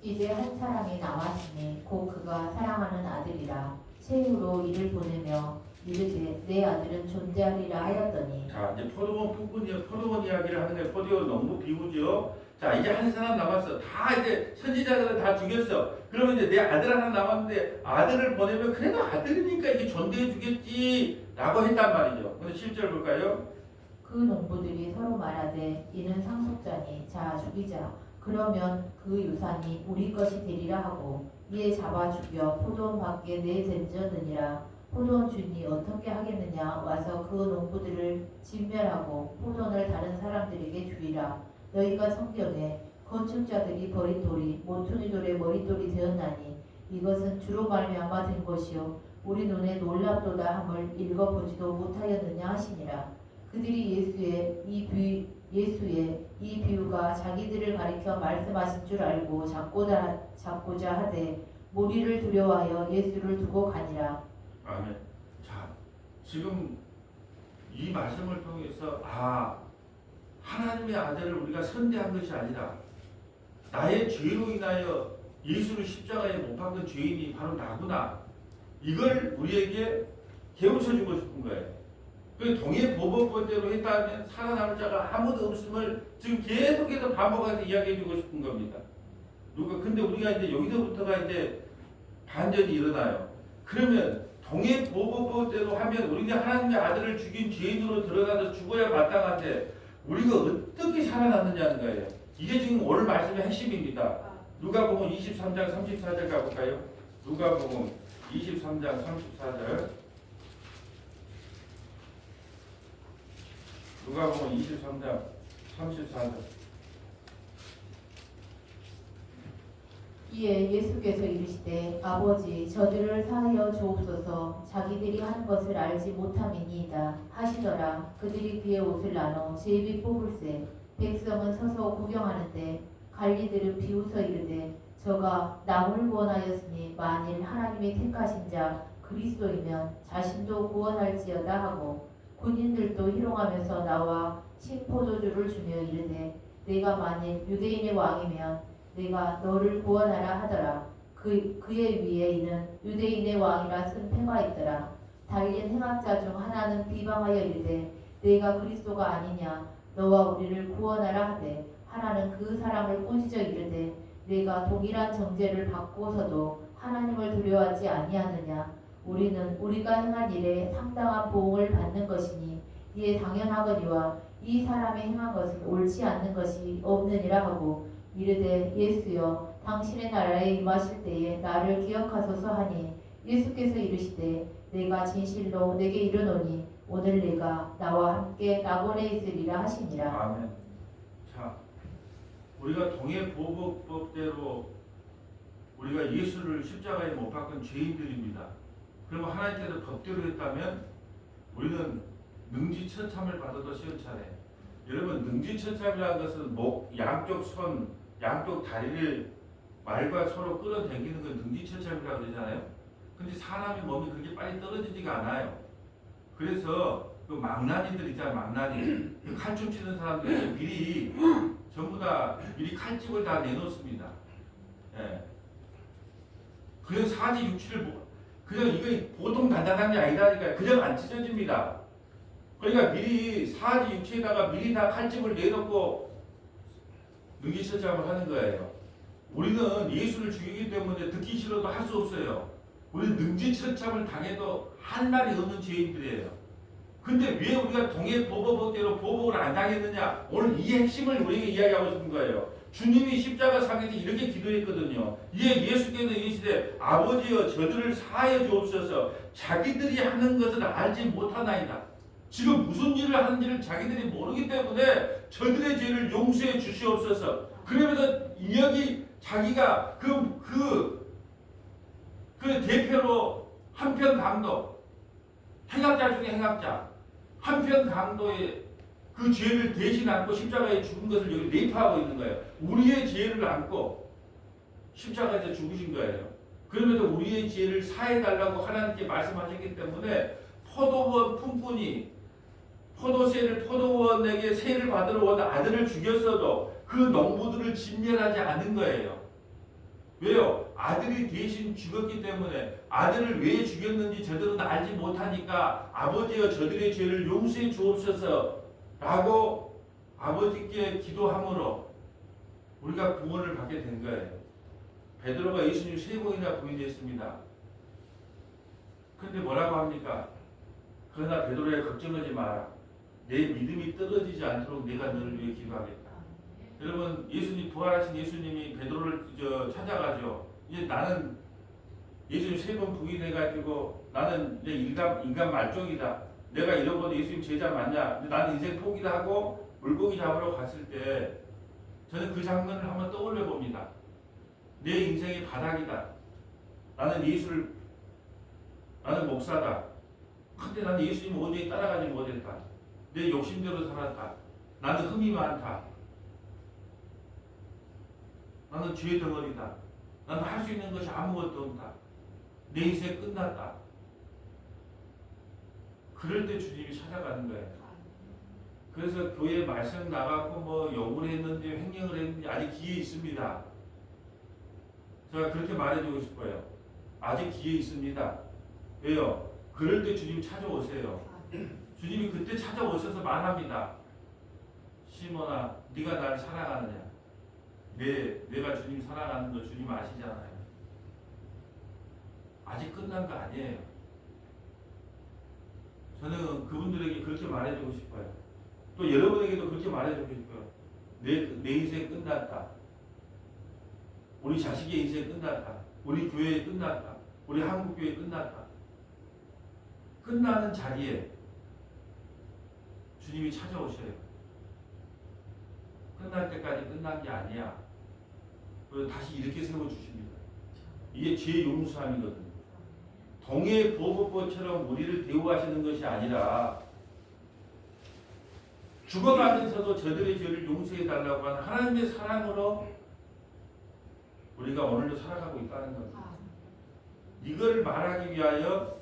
Speaker 2: 이제 한 사람이 남았으니 곧 그가 사랑하는 아들이라. 최후로 이를 보내며 이르되 내 아들은 존재하리라 하였더니.
Speaker 1: 자, 이제 포도원 이야기를 하는데 포도원 너무 비우죠. 자, 이제 한 사람 남았어. 다 이제 선지자들은 다 죽였어. 그러면 이제 내 아들 하나 남았는데 아들을 보내면 그래도 아들이니까 이게 존대해 주겠지라고 했단 말이죠. 근데 7절 볼까요?
Speaker 2: 그 농부들이 서로 말하되 이는 상속자니 자 죽이자. 그러면 그 유산이 우리 것이 되리라 하고 이에 잡아 죽여 포도원 밖에 내던졌느니라. 포도원 주인이 어떻게 하겠느냐. 와서 그 농부들을 진멸하고 포도원을 다른 사람들에게 주리라. 너희가 성경에 건축자들이 버린 돌이 모퉁이 돌의 머릿돌이 되었나니 이것은 주로 말미암아 된 것이요 우리 눈에 놀랍도다 함을 읽어보지도 못하였느냐 하시니라. 그들이 예수의 이 비유가 자기들을 가리켜 말씀하신 줄 알고 잡고자 하되 무리를 두려워하여 예수를 두고 가니라.
Speaker 1: 아멘. 자, 지금 이 말씀을 통해서 하나님의 아들을 우리가 선대한 것이 아니라 나의 죄로 인하여 예수를 십자가에 못 박은 죄인이 바로 나구나. 이걸 우리에게 깨우쳐주고 싶은 거예요. 그 동해보복법대로 했다면 살아남을 자가 아무도 없음을 지금 계속해서 반복해서 이야기해주고 싶은 겁니다. 근데 우리가 이제 여기서부터가 이제 반전이 일어나요. 그러면 동해보복법대로 하면 우리가 하나님의 아들을 죽인 죄인으로 들어가서 죽어야 마땅한데 우리가 어떻게 살아남느냐는 거예요. 이게 지금 오늘 말씀의 핵심입니다. 누가복음 23장 34절 가볼까요? 누가복음 23장 34절. 누가복음 23장 34절.
Speaker 2: 이에 예수께서 이르시되 아버지 저들을 사하여 주옵소서 자기들이 하는 것을 알지 못함이니이다 하시더라. 그들이 그의 옷을 나눠 제비 뽑을세. 백성은 서서 구경하는데 관리들은 비웃어 이르되 저가 남을 구원하였으니 만일 하나님이 택하신 자 그리스도이면 자신도 구원할지어다 하고 군인들도 희롱하면서 나와 신포도주를 주며 이르되 내가 만일 유대인의 왕이면 내가 너를 구원하라 하더라. 그의 위에 이는 유대인의 왕이라 쓴 표가 있더라. 다윗의 행악자 중 하나는 비방하여 이르되 내가 그리스도가 아니냐 너와 우리를 구원하라 하되 하나는 그 사람을 꾸짖어 이르되 내가 동일한 정죄를 받고서도 하나님을 두려워하지 아니하느냐 우리는 우리가 행한 일에 상당한 보응을 받는 것이니 이에 당연하거니와 이 사람이 행한 것은 옳지 않는 것이 없느니라 하고 이르되 예수여 당신의 나라에 임하실 때에 나를 기억하소서 하니 예수께서 이르시되 내가 진실로 내게 이르노니 오늘 내가 나와 함께 낙원에 있으리라 하시니라.
Speaker 1: 아멘. 자, 우리가 동해보복법대로 우리가 예수를 십자가에 못 박은 죄인들입니다. 그러면 하나님께서 법대로 했다면 우리는 능지처참을 받아도 시원찮아요. 여러분 능지처참이라는 것은 양쪽 손, 양쪽 다리를 말과 소로 끌어당기는 건 능지처참이라고 그러잖아요. 근데 사람의 몸이 그렇게 빨리 떨어지지가 않아요. 그래서 그 망나니들 있잖아요. 망나니 칼춤 치는 사람들이 미리 전부 다 미리 칼집을 다 내놓습니다. 예. 그래서 사지 육치를 그냥 이거 보통 단단한 게 아니라니까요. 그냥 안 찢어집니다. 그러니까 미리 사지 육체에다가 미리 다 칼집을 내놓고 능지처참을 하는 거예요. 우리는 예수를 죽이기 때문에 듣기 싫어도 할 수 없어요. 우리는 능지처참을 당해도 할 말이 없는 죄인들이에요. 근데 왜 우리가 동해보복대로 보복을 안 당했느냐? 오늘 이 핵심을 우리에게 이야기하고 싶은 거예요. 주님이 십자가 상에서 이렇게 기도했거든요. 이에 예수께서 이르시되 아버지여 저들을 사하여 주옵소서 자기들이 하는 것을 알지 못하나이다. 지금 무슨 일을 하는지를 자기들이 모르기 때문에 저들의 죄를 용서해 주시옵소서. 그러면서 여기 자기가 그 대표로 한편 강도 행악자 중에 행악자 한편 강도의 그 죄를 대신 안고 십자가에 죽은 것을 여기 내포하고 있는 거예요. 우리의 죄를 안고 십자가에서 죽으신 거예요. 그러면서 우리의 죄를 사해달라고 하나님께 말씀하셨기 때문에 포도원 품꾼이 포도원에게 세를 받으러 온 아들을 죽였어도 그 농부들을 진멸하지 않은 거예요. 왜요? 아들이 대신 죽었기 때문에 아들을 왜 죽였는지 저들은 알지 못하니까 아버지여 저들의 죄를 용서해 주옵소서 라고 아버지께 기도함으로 우리가 구원을 받게 된 거예요. 베드로가 예수님 3번이나 부인했습니다. 그런데 뭐라고 합니까? 그러나 베드로야 걱정하지 마라. 내 믿음이 떨어지지 않도록 내가 너를 위해 기도하겠다. 여러분 예수님 부활하신 예수님이 베드로를 찾아가죠. 이제 나는 예수님 3번 부인해가지고 나는 이제 인간 말종이다. 내가 이러고도 예수님 제자 맞냐? 나는 인생 포기를 하고 물고기 잡으러 갔을 때 저는 그 장면을 한번 떠올려 봅니다. 내 인생의 바닥이다. 나는 목사다. 근데 나는 예수님 온전히 따라가지 못했다. 내 욕심대로 살았다. 나는 흠이 많다. 나는 죄의 덩어리다. 나는 할 수 있는 것이 아무것도 없다. 내 인생 끝났다. 그럴 때 주님이 찾아가는 거예요. 그래서 교회 말씀 나가고 뭐 욕을 했는지 횡령을 했는지 아직 기회 있습니다. 제가 그렇게 말해주고 싶어요. 아직 기회 있습니다. 왜요? 그럴 때 주님 찾아오세요. 주님이 그때 찾아오셔서 말합니다. 시몬아, 네가 나를 사랑하느냐? 내가 주님 사랑하는 거 주님 아시잖아요. 아직 끝난 거 아니에요. 저는 그분들에게 그렇게 말해주고 싶어요. 또 여러분에게도 그렇게 말해주고 싶어요. 내 인생 끝났다. 우리 자식의 인생 끝났다. 우리 교회 끝났다. 우리 한국교회 끝났다. 끝나는 자리에 주님이 찾아오셔요. 끝날 때까지 끝난 게 아니야. 그리고 다시 이렇게 세워주십니다. 이게 죄 용서함이거든요. 동해보복법처럼 우리를 대우하시는 것이 아니라 죽어가면서도 저들의 죄를 용서해달라고 하는 하나님의 사랑으로 우리가 오늘도 살아가고 있다는 겁니다. 이걸 말하기 위하여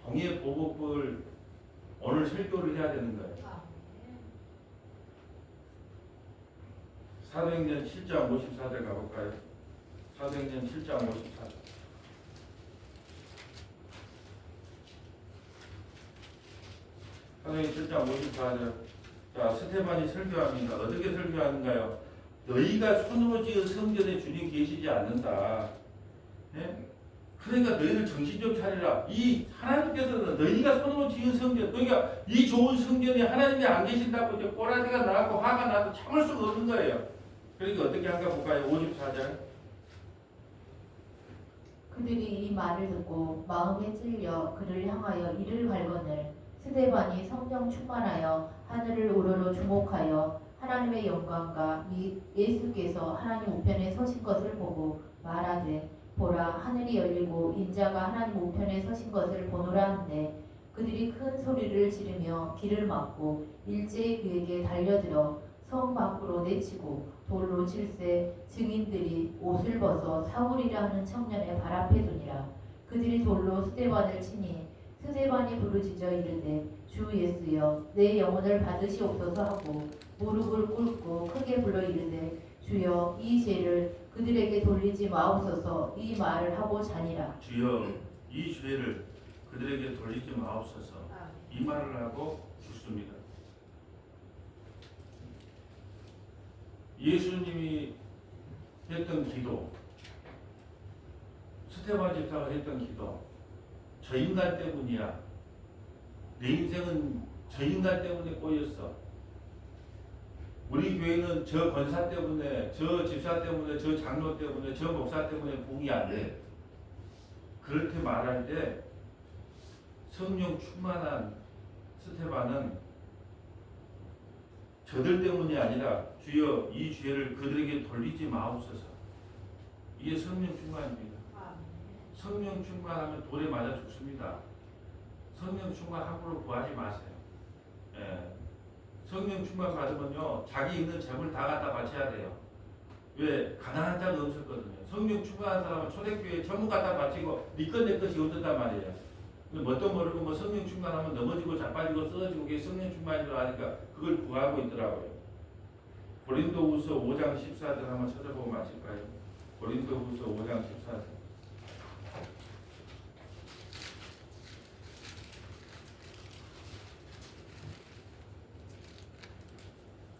Speaker 1: 동해보복법을 오늘 설교를 해야 되는 거예요. 사도행전 7장 54절 가볼까요? 사도행전 7장 54절. 사도행전 7장 54절. 자, 스테반이 설교합니다. 어떻게 설교하는가요? 너희가 손으로 지은 성전에 주님 계시지 않는다. 예? 그러니까 너희들 정신 좀 차리라. 이 하나님께서는 너희가 손으로 지은 성전, 그러니까 이 좋은 성전에 하나님이 안 계신다고 이제 꼬라지가 나고 화가 나도 참을 수가 없는 거예요. 그러니까 어떻게 할까 볼까요? 54절.
Speaker 2: 그들이 이 말을 듣고 마음에 찔려 그를 향하여 이를 갈거늘 스데반이 성령 충만하여 하늘을 우러러 주목하여 하나님의 영광과 예수께서 하나님 우편에 서신 것을 보고 말하되 보라 하늘이 열리고 인자가 하나님 우편에 서신 것을 보노라 하는데 그들이 큰 소리를 지르며 길을 막고 일제히 그에게 달려들어 성 밖으로 내치고 돌로 칠세 증인들이 옷을 벗어 사울이라 하는 청년의 발 앞에 두니라. 그들이 돌로 스데반을 치니 스데반이 부르짖어 이르되 주 예수여 내 영혼을 받으시옵소서 하고 무릎을 꿇고 크게 불러 이르되 주여 이 죄를 그들에게 돌리지 마옵소서 이 말을 하고 자니라.
Speaker 1: 주여 이 죄를 그들에게 돌리지 마옵소서 이 말을 하고 죽습니다. 예수님이 했던 기도, 스테반 집사가 했던 기도, 저 인간 때문이야. 내 인생은 저 인간 때문에 꼬였어. 우리 교회는 저 권사 때문에, 저 집사 때문에, 저 장로 때문에, 저 목사 때문에 부흥이 안 돼. 그렇게 말할 때 성령 충만한 스테반은 저들 때문이 아니라 주여 이 죄를 그들에게 돌리지 마옵소서. 이게 성령 충만입니다. 성령 충만하면 돌에 맞아 죽습니다. 성령 충만 함부로 구하지 마세요. 예. 성령 충만 받으면요 자기 있는 재물 다 갖다 바쳐야 돼요. 왜? 가난한 자가 없었거든요. 성령 충만한 사람은 초대교회에 전부 갖다 바치고 네 것 내 것이 없었단 말이에요. 뭣도 모르고 뭐 성령 충만하면 넘어지고 자빠지고 쓰러지고 그게 성령 충만인 줄 아니까 그걸 구하고 있더라고요. 고린도후서 5장 14절 한번 찾아보고 마실까요? 고린도후서 5장 14절.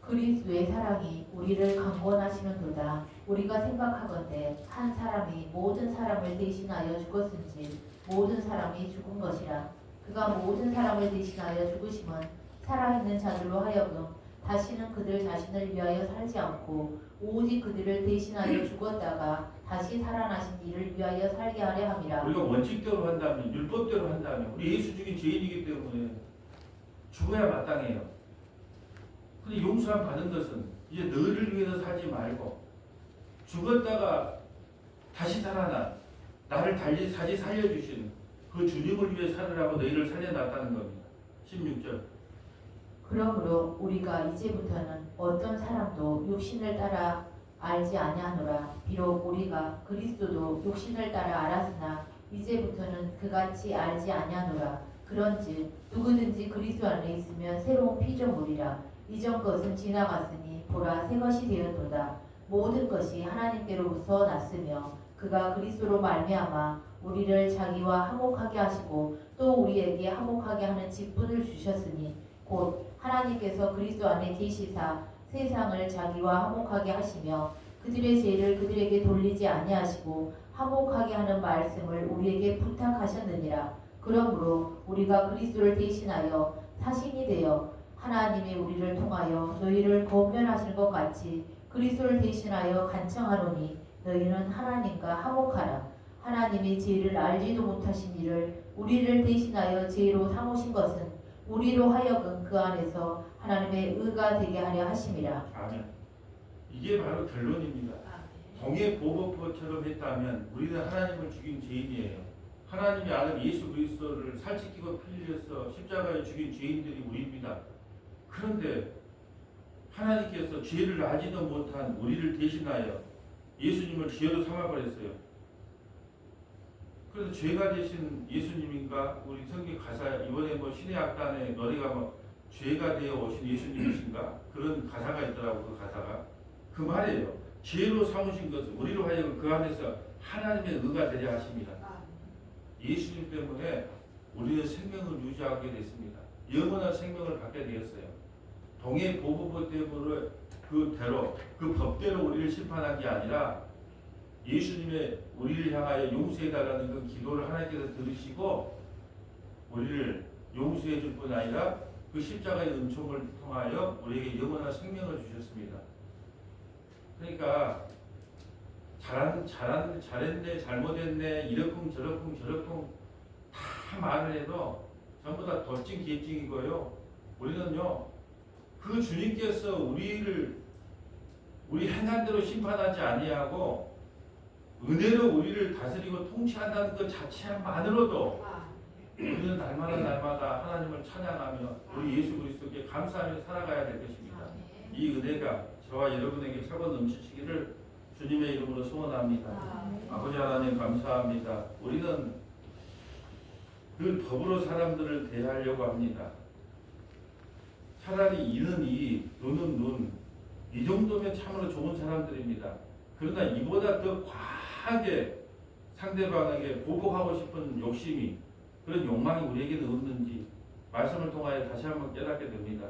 Speaker 2: 그리스도의 사랑이 우리를 강권하시는도다. 우리가 생각하건대 한 사람이 모든 사람을 대신하여 죽었은지 모든 사람이 죽은 것이라. 그가 모든 사람을 대신하여 죽으심은 살아있는 자들로 하여금 다시는 그들 자신을 위하여 살지 않고 오직 그들을 대신하여 죽었다가 다시 살아나신 이를 위하여 살게 하려 함이라.
Speaker 1: 우리가 원칙대로 한다면, 율법대로 한다면 우리 예수 죽인 죄인이기 때문에 죽어야 마땅해요. 근데 용서함 받은 것은 이제 너를 위해서 살지 말고 죽었다가 다시 살아나 나를 다시 살려주신 그 주님을 위해 살으라고 너희를 살려놨다는 겁니다. 16절.
Speaker 2: 그러므로 우리가 이제부터는 어떤 사람도 육신을 따라 알지 아니하노라. 비록 우리가 그리스도도 육신을 따라 알았으나 이제부터는 그같이 알지 아니하노라. 그런즉 누구든지 그리스도 안에 있으면 새로운 피조물이라. 이전 것은 지나갔으니 보라 새 것이 되었도다. 모든 것이 하나님께로부터 났으며 그가 그리스도로 말미암아 우리를 자기와 화목하게 하시고 또 우리에게 화목하게 하는 직분을 주셨으니 곧 하나님께서 그리스도 안에 계시사 세상을 자기와 화목하게 하시며 그들의 죄를 그들에게 돌리지 아니하시고 화목하게 하는 말씀을 우리에게 부탁하셨느니라. 그러므로 우리가 그리스도를 대신하여 사신이 되어 하나님이 우리를 통하여 너희를 권면하시는 것 같이 그리스도를 대신하여 간청하노니 너희는 하나님과 화목하라. 하나님이 죄를 알지도 못하신 이를 우리를 대신하여 죄로 삼으신 것은 우리로 하여금 그 안에서 하나님의 의가 되게 하려 하심이라.
Speaker 1: 아멘. 이게 바로 결론입니다. 동해 보복처럼 했다면 우리는 하나님을 죽인 죄인이에요. 하나님의 아들 예수 그리스도를 살찌키고 피 흘려서 십자가에 죽인 죄인들이 우리입니다. 그런데 하나님께서 죄를 알지도 못한 우리를 대신하여 예수님을 죄로 삼아버렸어요. 그래서 죄가 되신 예수님인가? 우리 성경 가사 이번에 뭐 신의 악단의 노래가 뭐 죄가 되어 오신 예수님이신가? 그런 가사가 있더라고. 그 가사가 그 말이에요. 죄로 삼으신 것을 우리로 하여금 그 안에서 하나님의 의가 되려 하십니다. 예수님 때문에 우리는 생명을 유지하게 됐습니다. 영원한 생명을 받게 되었어요. 동해 보복법 때문에 그대로 그 법대로 우리를 심판한 게 아니라 예수님의 우리를 향하여 용서해달라는 그 기도를 하나님께서 들으시고 우리를 용서해 줄 뿐 아니라 그 십자가의 은총을 통하여 우리에게 영원한 생명을 주셨습니다. 그러니까 잘했네, 잘못했네, 이러쿵 저러쿵 다 말을 해도 전부 다 덧진 기획징이고요. 우리는요, 그 주님께서 우리 행한 대로 심판하지 아니하고 은혜로 우리를 다스리고 통치한다는 것 자체만으로도 우리는 날마다 하나님을 찬양하며 우리 예수 그리스도께 감사하며 살아가야 될 것입니다. 이 은혜가 저와 여러분에게 차고 넘치시기를 주님의 이름으로 소원합니다. 아버지 하나님 감사합니다. 우리는 그 법으로 사람들을 대하려고 합니다. 차라리 이는 이, 눈은 눈, 이 정도면 참으로 좋은 사람들입니다. 그러나 이보다 더 과하게 상대방에게 보복하고 싶은 욕심이, 그런 욕망이 우리에게는 없는지 말씀을 통하여 다시 한번 깨닫게 됩니다.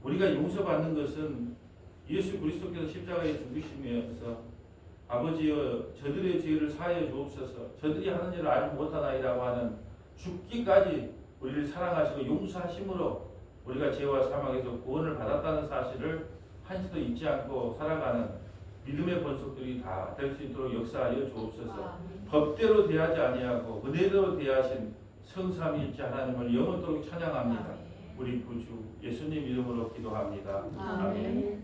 Speaker 1: 우리가 용서받는 것은 예수 그리스도께서 십자가에 죽으시면서 아버지여 저들의 죄를 사하여 주옵소서, 저들이 하는 일을 알지 못하나이라고 하는 죽기까지 우리를 사랑하시고 용서하심으로 우리가 죄와 사망에서 구원을 받았다는 사실을 한시도 잊지 않고 살아가는 믿음의 본속들이 다 될 수 있도록 역사하여 주옵소서. 법대로 대하지 아니하고 은혜대로 대하신 성삼위일체 하나님을 영원토록 찬양합니다. 우리 구주 예수님 이름으로 기도합니다. 아멘.